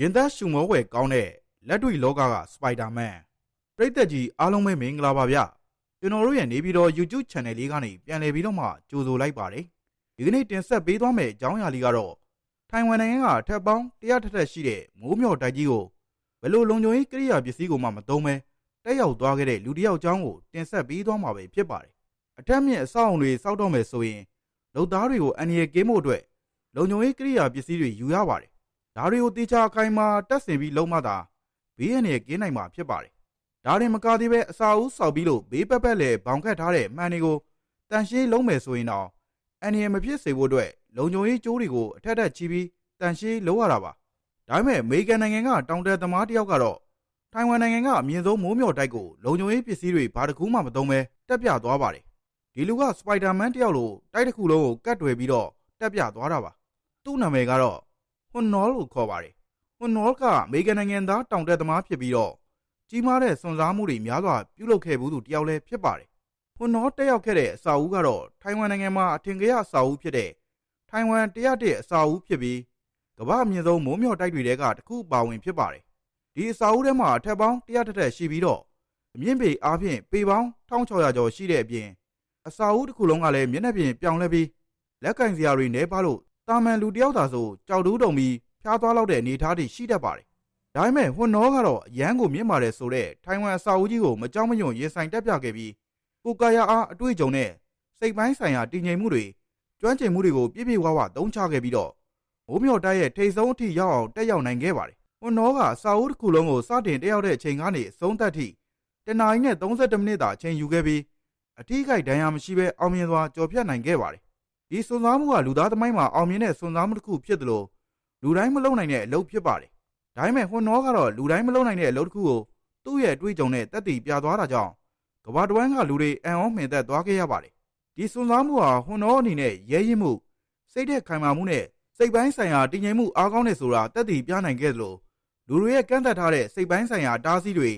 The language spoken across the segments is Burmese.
ရင်သက်ရှုမောဝယ်ကောင်းတဲ့လက်တွေ့လောကကစပိုက်ဒါမန်ပရိသတ်ကြီးအားလုံးပဲမင်္ဂလာပါဗျကျွန်တော်တို့ရဲ့နေပြည်တော် YouTube Channel လေးကနေပြန်လည်ပြီးတော့မှကြိုဆိုလိုက်ပါတယ်ဒီကနေ့တင်ဆက်ပေးသွားမယ့်အကြောင်းအရာလေးကတော့ထိုင်ဝမ်နိုင်ငံကထပ်ပေါင်း100ထက်ရှိတဲ့မိုးမျှော်တိုက်ကြီးကိုဘယ်လိုလုံခြုံရေးကိရိယာပစ္စည်းကိုမှမသုံးဘဲတက်ရောက်သွားခဲ့တဲ့လူတစ်ယောက်အကြောင်းကိုတင်ဆက်ပေးသွားမှာပဲဖြစ်ပါတယ်အထက်မြင့်အဆောက်အုံတွေစောက်တော့မယ်ဆိုရင်လုပ်သားတွေကိုအန္တရာယ်ကင်းဖို့အတွက်လုံခြုံရေးကိရိယာပစ္စည်းတွေယူရပါတယ်ဒါတွေကိုတေချာခိုင်မာတက်ဆင်ပြီးလုံးမသာဘေးရန်ရဲ့ကင်းနိုင်မှာဖြစ်ပါတယ်။ဒါရင်မကသေးပဲအစာအုပ်ဆောက်ပြီးလို့ဘေးပက်ပက်လေဘောင်ခတ်ထားတဲ့မှန်တွေကိုတန်ရှင်းလုံးမယ်ဆိုရင်တော့အန္တရာယ်မဖြစ်စေဖို့အတွက်လုံခြုံရေးကြိုးတွေကိုအထက်ထက်ချီပြီးတန်ရှင်းလုံးရတာပါ။ဒါပေမဲ့အမေရိကန်နိုင်ငံကတောင်တသမားတစ်ယောက်ကတော့ထိုင်ဝမ်နိုင်ငံကအမြင့်ဆုံးမိုးမျှော်တိုက်ကိုလုံခြုံရေးပစ္စည်းတွေဘာတစ်ခုမှမသုံးဘဲတက်ပြသွားပါတယ်။ဒီလူကစပိုက်ဒါမန်တစ်ယောက်လိုတိုက်တစ်ခုလုံးကိုကတ်တွယ်ပြီးတော့တက်ပြသွားတာပါ။သူ့နာမည်ကတော့ဟွန်နော်လို့ခေါ်ပါတယ်ဟွန်နော်ကအမေရိကန်နိုင်ငံသားတောင်တက်သမားဖြစ်ပြီးတော့ကြီးမားတဲ့စွန့်စားမှုတွေများစွာပြုလုပ်ခဲ့ဘူးသူတယောက်လည်းဖြစ်ပါတယ်ဟွန်နော်တက်ရောက်ခဲ့တဲ့အစာအုပ်ကတော့ထိုင်ဝမ်နိုင်ငံမှာအထင်ကရအစာအုပ်ဖြစ်တဲ့ထိုင်ဝမ်101အစာအုပ်ဖြစ်ပြီးကမ္ဘာအမြင့်ဆုံးမိုးမျှော်တိုက်တွေထဲကတစ်ခုပါဝင်ဖြစ်ပါတယ်ဒီအစာအုပ်ထဲမှာအထက်ပေါင်း100ထက်ရှိပြီးတော့အမြင့်ပေအားဖြင့်ပေပေါင်း1600ကျော်ရှိတဲ့အပြင်အစာအုပ်တစ်ခုလုံးကလည်းမျက်နှာပြင်ပြောင်လဲပြီးလက်ကင်စရာတွေနဲပါလို့တာမန်လူတယောက်သာဆိုကြောက်တူးတုံပြီးဖျားသွားလောက်တဲ့အနေအထားတွေရှိတတ်ပါတယ်။ဒါပေမဲ့ဟွန်နော်ကတော့အရန်ကိုမြင့်ပါတယ်ဆိုတဲ့ထိုင်ဝမ်အစာအုပ်ကြီးကိုမကြောက်မရွံ့ရင်ဆိုင်တက်ပြခဲ့ပြီးကိုကာယာအားအတွေ့အကြုံနဲ့စိတ်ပိုင်းဆိုင်ရာတည်ငြိမ်မှုတွေကျွမ်းကျင်မှုတွေကိုပြည့်ပြည့်ဝဝသုံးချခဲ့ပြီးတော့မိုးမျှော်တိုက်ရဲ့ထိပ်ဆုံးအထိရောက်အောင်တက်ရောက်နိုင်ခဲ့ပါတယ်။ဟွန်နော်ကအစာအုပ်တစ်ခုလုံးကိုစတင်တက်ရောက်တဲ့အချိန်ကနေအဆုံးသတ်ထိတနာရီနဲ့32မိနစ်သာအချိန်ယူခဲ့ပြီးအထီးကိုက်ဒဏ်ရာမရှိဘဲအောင်မြင်စွာကျော်ဖြတ်နိုင်ခဲ့ပါတယ်။ဒီစွန့်စားမှုကလူသားသမိုင်းမှာအောင်မြင်တဲ့စွန့်စားမှုတစ်ခုဖြစ်တယ်လို့လူတိုင်းမလုပ်နိုင်တဲ့အလုပ်ဖြစ်ပါတယ်။ဒါပေမဲ့ဟွန်နော်ကတော့လူတိုင်းမလုပ်နိုင်တဲ့အလုပ်တစ်ခုကိုသူ့ရဲ့အတွေ့အကြုံနဲ့တက်တည်ပြသွားတာကြောင့်ကမ္ဘာတစ်ဝန်းကလူတွေအံ့ဩမှင်သက်သွားခဲ့ရပါတယ်။ဒီစွန့်စားမှုဟာဟွန်နော်အနေနဲ့ရဲရင့်မှုစိတ်သက်ခိုင်မာမှုနဲ့စိတ်ပိုင်းဆိုင်ရာတည်ငြိမ်မှုအားကောင်းတဲ့ဆိုတာတက်တည်ပြနိုင်ခဲ့သလိုလူတွေရဲ့ကန့်သက်ထားတဲ့စိတ်ပိုင်းဆိုင်ရာတားဆီးတွေ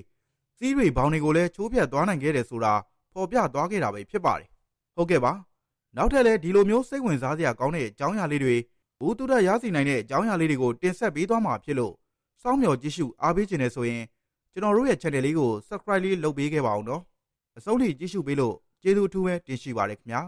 စီးတွေဘောင်တွေကိုလည်းချိုးဖျက်သွားနိုင်ခဲ့တယ်ဆိုတာဖော်ပြသွားခဲ့တာပဲဖြစ်ပါတယ်။ဟုတ်ကဲ့ပါ။နောက်ထပ်လည်းဒီလိုမျိုးစိတ်ဝင်စားစရာကောင်းတဲ့အကြောင်းအရာလေးတွေဘူးတူတာရရှိနိုင်တဲ့အကြောင်းအရာလေးတွေကိုတင်ဆက်ပေးသွားမှာဖြစ်လို့စောင့်မျှော်ကြည့်ရှုအားပေးခြင်းနဲ့ဆိုရင်ကျွန်တော်တို့ရဲ့ channel လေးကို subscribe လေးလုပ်ပေးခဲ့ပါအောင်နော်အဆုံးထိကြည့်ရှုပေးလို့ကျေးဇူးအထူးပဲတင်ရှိပါတယ်ခင်ဗျာ